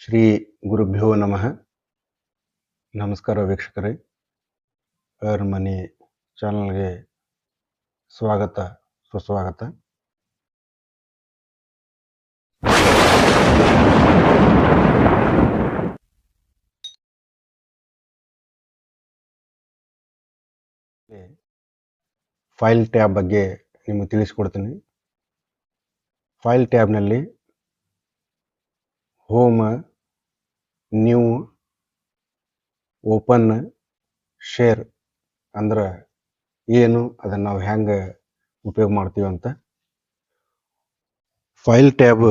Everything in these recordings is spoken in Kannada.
ಶ್ರೀ ಗುರುಭ್ಯೋ ನಮಃ. ನಮಸ್ಕಾರ ವೀಕ್ಷಕರೇ. ಅರ್ನ್ ಮನಿ ಚಾನಲ್ಗೆ ಸ್ವಾಗತ ಸುಸ್ವಾಗತ. ಫೈಲ್ ಟ್ಯಾಬ್ ಬಗ್ಗೆ ನಿಮಗೆ ತಿಳಿಸ್ಕೊಡ್ತೀನಿ. ಫೈಲ್ ಟ್ಯಾಬ್ನಲ್ಲಿ ಹೋಮ್, ನ್ಯೂ, ಓಪನ್, ಶೇರ್ ಅಂದ್ರೆ ಏನು, ಅದನ್ನು ನಾವು ಹೆಂಗೆ ಉಪಯೋಗ ಮಾಡ್ತೀವಿ ಅಂತ. ಫೈಲ್ ಟ್ಯಾಬ್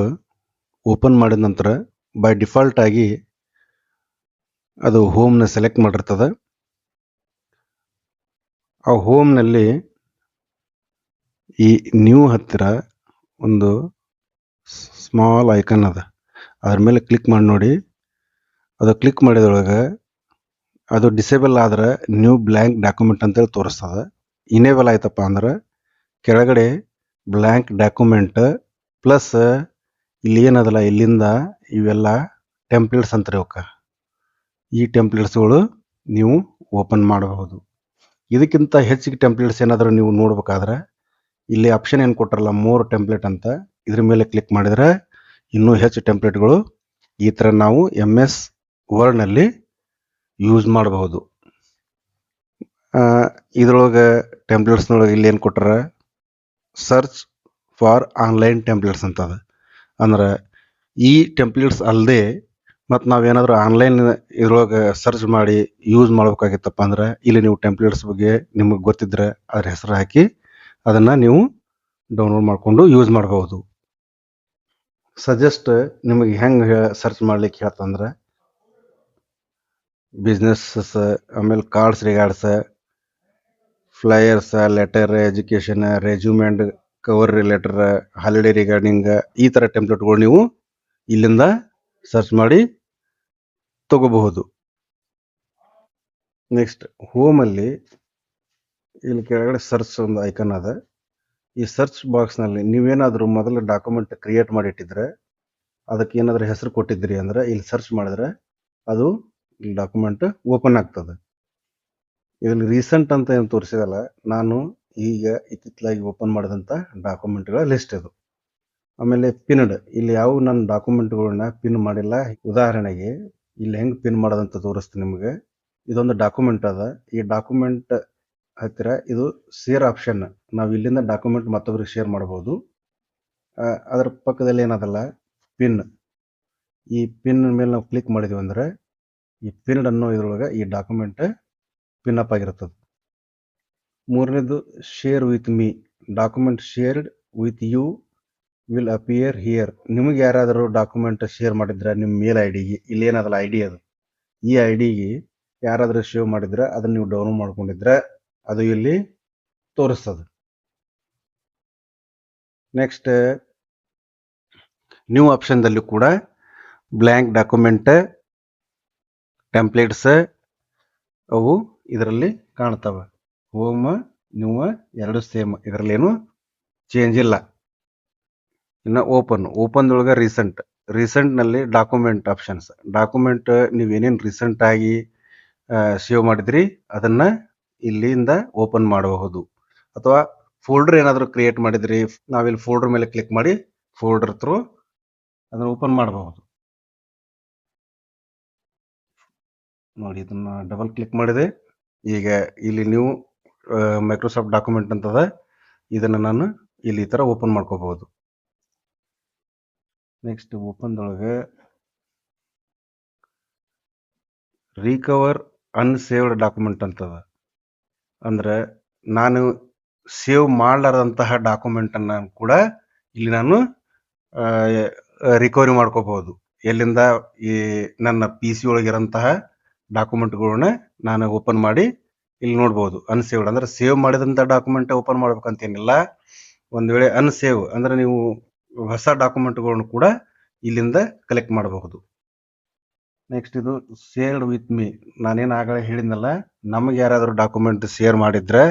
ಓಪನ್ ಮಾಡಿದ ನಂತರ ಬೈ ಡಿಫಾಲ್ಟ್ ಆಗಿ ಅದು ಹೋಮ್ನ ಸೆಲೆಕ್ಟ್ ಮಾಡಿರ್ತದೆ. ಆ ಹೋಮ್ನಲ್ಲಿ ಈ ನ್ಯೂ ಹತ್ತಿರ ಒಂದು ಸ್ಮಾಲ್ ಐಕನ್ ಅದ, ಅದ್ರ ಮೇಲೆ ಕ್ಲಿಕ್ ಮಾಡಿ ನೋಡಿ. ಅದು ಕ್ಲಿಕ್ ಮಾಡಿದೊಳಗೆ ಅದು ಡಿಸೇಬಲ್ ಆದ್ರೆ ನ್ಯೂ ಬ್ಲ್ಯಾಂಕ್ ಡಾಕ್ಯುಮೆಂಟ್ ಅಂತೇಳಿ ತೋರಿಸ್ತದೆ. ಇನೇಬಲ್ ಆಯ್ತಪ್ಪ ಅಂದ್ರೆ ಕೆಳಗಡೆ ಬ್ಲ್ಯಾಂಕ್ ಡಾಕ್ಯುಮೆಂಟ್ ಪ್ಲಸ್ ಇಲ್ಲಿ ಏನದಲ್ಲ, ಇಲ್ಲಿಂದ ಇವೆಲ್ಲ ಟೆಂಪ್ಲೇಟ್ಸ್ ಅಂತಾರೆ ಅವಕ್ಕೆ. ಈ ಟೆಂಪ್ಲೇಟ್ಸ್ಗಳು ನೀವು ಓಪನ್ ಮಾಡಬಹುದು. ಇದಕ್ಕಿಂತ ಹೆಚ್ಚಿಗೆ ಟೆಂಪ್ಲೇಟ್ಸ್ ಏನಾದರೂ ನೀವು ನೋಡ್ಬೇಕಾದ್ರೆ ಇಲ್ಲಿ ಆಪ್ಷನ್ ಏನು ಕೊಟ್ಟಾರಲ್ಲ, ಮೋರ್ ಟೆಂಪ್ಲೇಟ್ ಅಂತ, ಇದ್ರ ಮೇಲೆ ಕ್ಲಿಕ್ ಮಾಡಿದರೆ ಇನ್ನೂ ಹೆಚ್ಚು ಟೆಂಪ್ಲೇಟ್ಗಳು ಈ ಥರ ನಾವು MS ವರ್ಡ್ನಲ್ಲಿ ಯೂಸ್ ಮಾಡಬಹುದು. ಇದ್ರೊಳಗೆ ಟೆಂಪ್ಲೇಟ್ಸ್ನೊಳಗೆ ಇಲ್ಲಿ ಏನು ಕೊಟ್ಟಾರ, ಸರ್ಚ್ ಫಾರ್ ಆನ್ಲೈನ್ ಟೆಂಪ್ಲೇಟ್ಸ್ ಅಂತದ. ಅಂದ್ರೆ ಈ ಟೆಂಪ್ಲೇಟ್ಸ್ ಅಲ್ಲದೆ ಮತ್ತು ನಾವೇನಾದರೂ ಆನ್ಲೈನ್ ಇದ್ರೊಳಗೆ ಸರ್ಚ್ ಮಾಡಿ ಯೂಸ್ ಮಾಡ್ಬೇಕಾಗಿತ್ತಪ್ಪ ಅಂದ್ರೆ ಇಲ್ಲಿ ನೀವು ಟೆಂಪ್ಲೇಟ್ಸ್ ಬಗ್ಗೆ ನಿಮಗೆ ಗೊತ್ತಿದ್ರೆ ಅದ್ರ ಹೆಸರು ಹಾಕಿ ಅದನ್ನು ನೀವು ಡೌನ್ಲೋಡ್ ಮಾಡಿಕೊಂಡು ಯೂಸ್ ಮಾಡಬಹುದು. ಸಜೆಸ್ಟ್ ನಿಮಗೆ ಹೆಂಗೆ ಸರ್ಚ್ ಮಾಡ್ಲಿಕ್ಕೆ ಹೇಳ್ತಂದ್ರೆ ಬಿಸ್ನೆಸ್ಸಸ್, ಆಮೇಲೆ cards regards, flyers, letter, education, resume, cover letter, holiday regarding, ಈ ಥರ ಟೆಂಪ್ಲೇಟ್ಗಳು ನೀವು ಇಲ್ಲಿಂದ ಸರ್ಚ್ ಮಾಡಿ ತಗೋಬಹುದು. ನೆಕ್ಸ್ಟ್ ಹೋಮಲ್ಲಿ ಇಲ್ಲಿ ಕೆಳಗಡೆ ಸರ್ಚ್ ಒಂದು ಐಕನ್ ಅದ. ಈ ಸರ್ಚ್ ಬಾಕ್ಸ್ನಲ್ಲಿ ನೀವೇನಾದರೂ ಮೊದಲು ಡಾಕ್ಯುಮೆಂಟ್ ಕ್ರಿಯೇಟ್ ಮಾಡಿಟ್ಟಿದ್ರೆ ಅದಕ್ಕೆ ಏನಾದರೂ ಹೆಸರು ಕೊಟ್ಟಿದ್ರಿ ಅಂದ್ರೆ ಇಲ್ಲಿ ಸರ್ಚ್ ಮಾಡಿದ್ರೆ ಅದು ಡಾಕ್ಯುಮೆಂಟ್ ಓಪನ್ ಆಗ್ತದೆ. ಇದರಲ್ಲಿ ರೀಸೆಂಟ್ ಅಂತ ಏನು ತೋರಿಸಿದಲ್ಲ, ನಾನು ಈಗ ಇತ್ತಿತ್ತಲಾಗಿ ಓಪನ್ ಮಾಡಿದಂಥ ಡಾಕ್ಯುಮೆಂಟ್ಗಳ ಲಿಸ್ಟ್ ಇದು. ಆಮೇಲೆ ಪಿನ್ಡ್, ಇಲ್ಲಿ ಯಾವ ನನ್ನ ಡಾಕ್ಯುಮೆಂಟ್ಗಳನ್ನ ಪಿನ್ ಮಾಡಿಲ್ಲ. ಉದಾಹರಣೆಗೆ ಇಲ್ಲಿ ಹೆಂಗೆ ಪಿನ್ ಮಾಡೋದಂತ ತೋರಿಸ್ತೀನಿ ನಿಮಗೆ. ಇದೊಂದು ಡಾಕ್ಯುಮೆಂಟ್ ಅದ. ಈ ಡಾಕ್ಯುಮೆಂಟ್ ಹತ್ತಿರ ಇದು ಶೇರ್ ಆಪ್ಷನ್, ನಾವು ಇಲ್ಲಿಂದ ಡಾಕ್ಯುಮೆಂಟ್ ಮತ್ತೊಬ್ಬರಿಗೆ ಶೇರ್ ಮಾಡ್ಬೋದು. ಅದರ ಪಕ್ಕದಲ್ಲಿ ಏನದಲ್ಲ ಪಿನ್, ಈ ಪಿನ್ ಮೇಲೆ ನಾವು ಕ್ಲಿಕ್ ಮಾಡಿದ್ವಿ ಅಂದರೆ ಈ ಪಿನ್ಡ್ ಅನ್ನೋ ಇದ್ರೊಳಗೆ ಈ ಡಾಕ್ಯುಮೆಂಟ್ ಪಿನ್ ಅಪ್ ಆಗಿರ್ತದೆ. ಮೂರನೇದು share with me, document shared with you will appear here. ನಿಮಗೆ ಯಾರಾದರೂ ಡಾಕ್ಯುಮೆಂಟ್ ಶೇರ್ ಮಾಡಿದ್ರೆ ನಿಮ್ಮ ಮೇಲ್ ID-ಗೆ, ಇಲ್ಲಿ ಏನದಲ್ಲ ID ಅದು, ಈ ID-ಗೆ ಯಾರಾದರೂ ಶೇರ್ ಮಾಡಿದ್ರೆ ಅದನ್ನು ನೀವು ಡೌನ್ಲೋಡ್ ಮಾಡ್ಕೊಂಡಿದ್ರೆ ಅದು ಇಲ್ಲಿ ತೋರಿಸ್ತದೆ. ನೆಕ್ಸ್ಟ್ ನ್ಯೂ ಆಪ್ಷನ್ದಲ್ಲಿ ಕೂಡ ಬ್ಲ್ಯಾಂಕ್ ಡಾಕ್ಯುಮೆಂಟ್ ಟೆಂಪ್ಲೇಟ್ಸ್ ಅವು ಇದರಲ್ಲಿ ಕಾಣ್ತವೆ. ಹೋಮ್ ನ್ಯೂ ಎರಡು ಸೇಮ್, ಇದರಲ್ಲೇನು ಚೇಂಜ್ ಇಲ್ಲ. ಇನ್ನು ಓಪನ್ದೊಳಗೆ ರೀಸೆಂಟ್ನಲ್ಲಿ ಡಾಕ್ಯುಮೆಂಟ್ ಆಪ್ಷನ್ಸ್, ಡಾಕ್ಯುಮೆಂಟ್ ನೀವೇನೇನು ರೀಸೆಂಟಾಗಿ ಸೇವ್ ಮಾಡಿದ್ರಿ ಅದನ್ನು ಇಲ್ಲಿಂದ ಓಪನ್ ಮಾಡಬಹುದು. ಅಥವಾ ಫೋಲ್ಡರ್ ಏನಾದರೂ ಕ್ರಿಯೇಟ್ ಮಾಡಿದ್ರಿ, ನಾವಿಲ್ಲಿ ಫೋಲ್ಡರ್ ಮೇಲೆ ಕ್ಲಿಕ್ ಮಾಡಿ ಫೋಲ್ಡರ್ ಥ್ರೂ ಅದನ್ನು ಓಪನ್ ಮಾಡಬಹುದು. ನೋಡಿ, ಇದನ್ನು ಡಬಲ್ ಕ್ಲಿಕ್ ಮಾಡಿದೆ. ಈಗ ಇಲ್ಲಿ ನೀವು ಮೈಕ್ರೋಸಾಫ್ಟ್ ಡಾಕ್ಯುಮೆಂಟ್ ಅಂತದ, ಇದನ್ನು ನಾನು ಇಲ್ಲಿ ಈ ಥರ ಓಪನ್ ಮಾಡ್ಕೋಬಹುದು. ನೆಕ್ಸ್ಟ್ ಓಪನ್ದೊಳಗೆ ರಿಕವರ್ ಅನ್ಸೇವ್ಡ್ ಡಾಕ್ಯುಮೆಂಟ್ ಅಂತದ. ಅಂದರೆ ನಾನು ಸೇವ್ ಮಾಡಲಾರದಂತಹ ಡಾಕ್ಯುಮೆಂಟನ್ನು ಕೂಡ ಇಲ್ಲಿ ನಾನು ರಿಕವರಿ ಮಾಡ್ಕೋಬಹುದು. ಎಲ್ಲಿಂದ ಈ ನನ್ನ PC ಒಳಗಿರೋಂತಹ ಡಾಕ್ಯುಮೆಂಟ್ಗಳನ್ನ ನಾನು ಓಪನ್ ಮಾಡಿ ಇಲ್ಲಿ ನೋಡ್ಬೋದು. ಅನ್ಸೇವ್ಡ್ ಅಂದರೆ ಸೇವ್ ಮಾಡಿದಂಥ ಡಾಕ್ಯುಮೆಂಟ್ ಓಪನ್ ಮಾಡ್ಬೇಕಂತೇನಿಲ್ಲ. ಒಂದು ವೇಳೆ ಅನ್ಸೇವ್ ಅಂದರೆ ನೀವು ಹೊಸ ಡಾಕ್ಯುಮೆಂಟ್ಗಳನ್ನು ಕೂಡ ಇಲ್ಲಿಂದ ಕಲೆಕ್ಟ್ ಮಾಡಬಹುದು. ನೆಕ್ಸ್ಟ್ ಇದು ಶೇರ್ಡ್ ವಿತ್ ಮೀ, ನಾನೇನು ಆಗಲೇ ಹೇಳಿದ್ನಲ್ಲ, ನಮಗೆ ಯಾರಾದರೂ ಡಾಕ್ಯುಮೆಂಟ್ ಶೇರ್ ಮಾಡಿದ್ರೆ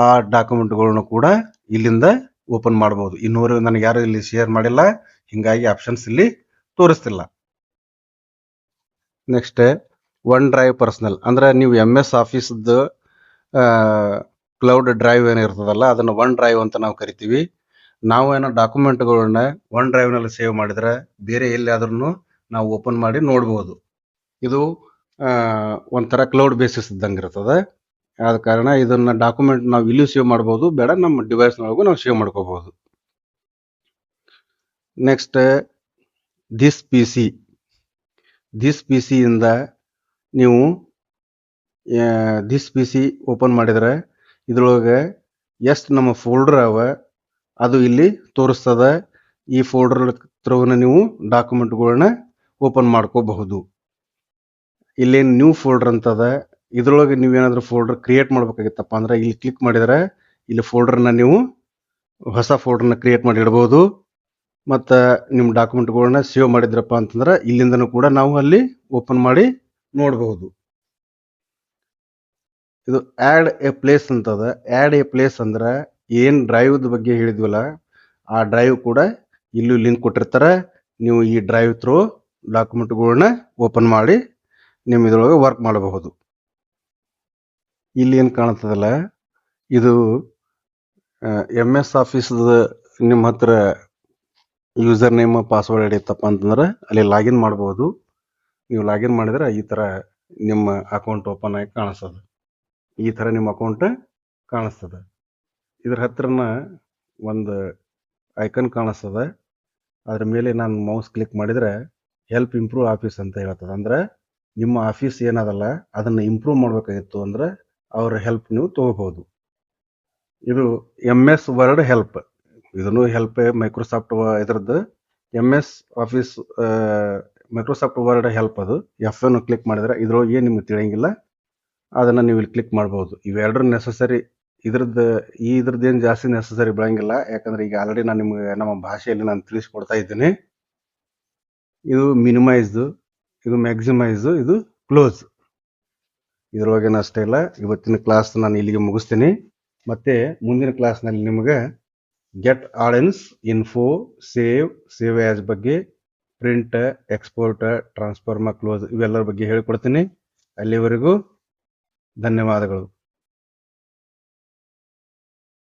ಆ ಡಾಕ್ಯುಮೆಂಟ್ಗಳನ್ನು ಕೂಡ ಇಲ್ಲಿಂದ ಓಪನ್ ಮಾಡಬಹುದು. ಇನ್ನೂರು ನನಗೆ ಯಾರು ಇಲ್ಲಿ ಶೇರ್ ಮಾಡಿಲ್ಲ, ಹೀಗಾಗಿ ಆಪ್ಷನ್ಸ್ ಇಲ್ಲಿ ತೋರಿಸ್ತಿಲ್ಲ. ನೆಕ್ಸ್ಟ್ ಒನ್ ಡ್ರೈವ್ ಪರ್ಸನಲ್ ಅಂದ್ರೆ ನೀವು MS ಆಫೀಸ್ದು ಕ್ಲೌಡ್ ಡ್ರೈವ್ ಏನಿರ್ತದಲ್ಲ ಅದನ್ನು ಒನ್ ಡ್ರೈವ್ ಅಂತ ನಾವು ಕರಿತೀವಿ. ನಾವು ಏನೋ ಡಾಕ್ಯುಮೆಂಟ್ಗಳನ್ನ ಒನ್ ಡ್ರೈವ್ನಲ್ಲಿ ಸೇವ್ ಮಾಡಿದ್ರೆ ಬೇರೆ ಎಲ್ಲಿಯಾದ್ರೂ ನಾವು ಓಪನ್ ಮಾಡಿ ನೋಡ್ಬೋದು. ಇದು ಒಂಥರ ಕ್ಲೌಡ್ ಬೇಸಿಸ್ ಇದ್ದಂಗೆ ಇರ್ತದೆ. ಆದ ಕಾರಣ ಇದನ್ನ ಡಾಕ್ಯುಮೆಂಟ್ ನಾವು ಇಲ್ಲಿ ಸೇವ್ ಮಾಡ್ಬೋದು, ಬೇಡ ನಮ್ಮ ಡಿವೈಸ್ನೊಳಗೂ ನಾವು ಸೇವ್ ಮಾಡ್ಕೋಬಹುದು. ನೆಕ್ಸ್ಟ್ ದಿಸ್ ಪಿ ಸಿ ಇಂದ ನೀವು ದಿಸ್ ಪಿ ಸಿ ಓಪನ್ ಮಾಡಿದ್ರೆ ಇದ್ರೊಳಗೆ ಎಷ್ಟು ನಮ್ಮ ಫೋಲ್ಡರ್ ಅವ ಅದು ಇಲ್ಲಿ ತೋರಿಸ್ತದ. ಈ ಫೋಲ್ಡರ್ ಹತ್ರವನ್ನ ನೀವು ಡಾಕ್ಯುಮೆಂಟ್ಗಳನ್ನ ಓಪನ್ ಮಾಡ್ಕೋಬಹುದು. ಇಲ್ಲಿ ನ್ಯೂ ಫೋಲ್ಡರ್ ಅಂತದ. ಇದ್ರೊಳಗೆ ನೀವೇನಾದ್ರೂ ಫೋಲ್ಡರ್ ಕ್ರಿಯೇಟ್ ಮಾಡ್ಬೇಕಾಗಿತ್ತಪ್ಪ ಅಂದ್ರೆ ಇಲ್ಲಿ ಕ್ಲಿಕ್ ಮಾಡಿದ್ರೆ ಇಲ್ಲಿ ಫೋಲ್ಡರ್ನ ನೀವು ಹೊಸ ಫೋಲ್ಡರ್ನ ಕ್ರಿಯೇಟ್ ಮಾಡಿ ಇಡಬಹುದು. ಮತ್ತು ನಿಮ್ಮ ಡಾಕ್ಯುಮೆಂಟ್ಗಳನ್ನ ಸೇವ್ ಮಾಡಿದ್ರಪ್ಪ ಅಂತಂದ್ರೆ ಇಲ್ಲಿಂದನೂ ಕೂಡ ನಾವು ಅಲ್ಲಿ ಓಪನ್ ಮಾಡಿ ನೋಡಬಹುದು. ಇದು ಆ್ಯಡ್ ಎ ಪ್ಲೇಸ್ ಅಂತದ. ಆ್ಯಡ್ ಎ ಪ್ಲೇಸ್ ಅಂದ್ರೆ ಏನು ಡ್ರೈವ್ದ ಬಗ್ಗೆ ಹೇಳಿದ್ವಲ್ಲ ಆ ಡ್ರೈವ್ ಕೂಡ ಇಲ್ಲೂ ಲಿಂಕ್ ಕೊಟ್ಟಿರ್ತಾರೆ. ನೀವು ಈ ಡ್ರೈವ್ ಥ್ರೂ ಡಾಕ್ಯುಮೆಂಟ್ಗಳನ್ನ ಓಪನ್ ಮಾಡಿ ನಿಮ್ಮ ಇದ್ರೊಳಗೆ ವರ್ಕ್ ಮಾಡಬಹುದು. ಇಲ್ಲಿ ಏನು ಕಾಣ್ತದಲ್ಲ ಇದು MS ಆಫೀಸ್ದ ನಿಮ್ಮ ಹತ್ರ ಯೂಸರ್ ನೇಮ್ ಪಾಸ್ವರ್ಡ್ ಹಿಡಿಯತ್ತಪ್ಪ ಅಂತಂದ್ರೆ ಅಲ್ಲಿ ಲಾಗಿನ್ ಮಾಡ್ಬೋದು. ನೀವು ಲಾಗಿನ್ ಮಾಡಿದ್ರೆ ಈ ಥರ ನಿಮ್ಮ ಅಕೌಂಟ್ ಓಪನ್ ಆಗಿ ಕಾಣಿಸ್ತದೆ. ಈ ಥರ ನಿಮ್ಮ ಅಕೌಂಟ್ ಕಾಣಿಸ್ತದೆ. ಇದ್ರ ಹತ್ರನ ಒಂದು ಐಕನ್ ಕಾಣಿಸ್ತದೆ. ಅದ್ರ ಮೇಲೆ ನಾನು ಮೌಸ್ ಕ್ಲಿಕ್ ಮಾಡಿದರೆ ಹೆಲ್ಪ್ ಇಂಪ್ರೂವ್ ಆಫೀಸ್ ಅಂತ ಹೇಳ್ತದೆ. ಅಂದ್ರೆ ನಿಮ್ಮ ಆಫೀಸ್ ಏನದಲ್ಲ ಅದನ್ನು ಇಂಪ್ರೂವ್ ಮಾಡಬೇಕಾಗಿತ್ತು ಅಂದ್ರೆ ಅವ್ರ ಹೆಲ್ಪ್ ನೀವು ತೊಗೋಬಹುದು. ಇದು MS ವರ್ಡ್ ಹೆಲ್ಪ್. ಇದನ್ನು ಹೆಲ್ಪ್ ಮೈಕ್ರೋಸಾಫ್ಟ್ ಇದ್ರದ್ದು MS office Microsoft word help. ಅದು F1 ಕ್ಲಿಕ್ ಮಾಡಿದ್ರೆ ಇದ್ರೊಳಗೆ ಏನು ನಿಮ್ಗೆ ತಿಳಿಯಂಗಿಲ್ಲ ಅದನ್ನು ನೀವು ಇಲ್ಲಿ ಕ್ಲಿಕ್ ಮಾಡ್ಬೋದು. ಇವೆರಡರ ನೆಸಸರಿ ಇದ್ರದ್ದು ಏನು ಜಾಸ್ತಿ ನೆಸಸರಿ ಬೆಳಂಗಿಲ್ಲ. ಯಾಕಂದ್ರೆ ಈಗ ಆಲ್ರೆಡಿ ನಾನು ನಿಮ್ಗೆ ನಮ್ಮ ಭಾಷೆಯಲ್ಲಿ ನಾನು ತಿಳಿಸ್ಕೊಡ್ತಾ ಇದ್ದೀನಿ. ಇದು ಮಿನಿಮೈಸ್ದು, ಇದು ಮ್ಯಾಕ್ಸಿಮೈಸು, ಇದು ಕ್ಲೋಸ್. ಇದ್ರೊಳಗೇನು ಅಷ್ಟೇ ಇಲ್ಲ. ಇವತ್ತಿನ ಕ್ಲಾಸ್ ನಾನು ಇಲ್ಲಿಗೆ ಮುಗಿಸ್ತೀನಿ. ಮತ್ತೆ ಮುಂದಿನ ಕ್ಲಾಸ್ನಲ್ಲಿ ನಿಮಗೆ get audience, info, save as ಬಗ್ಗೆ, ಪ್ರಿಂಟ್, ಎಕ್ಸ್ಪೋರ್ಟ್, ಟ್ರಾನ್ಸ್ಫಾರ್ಮ, ಕ್ಲೋಸ್ ಇವೆಲ್ಲರ ಬಗ್ಗೆ ಹೇಳಿಕೊಡ್ತೀನಿ. ಅಲ್ಲಿವರೆಗೂ ಧನ್ಯವಾದಗಳು.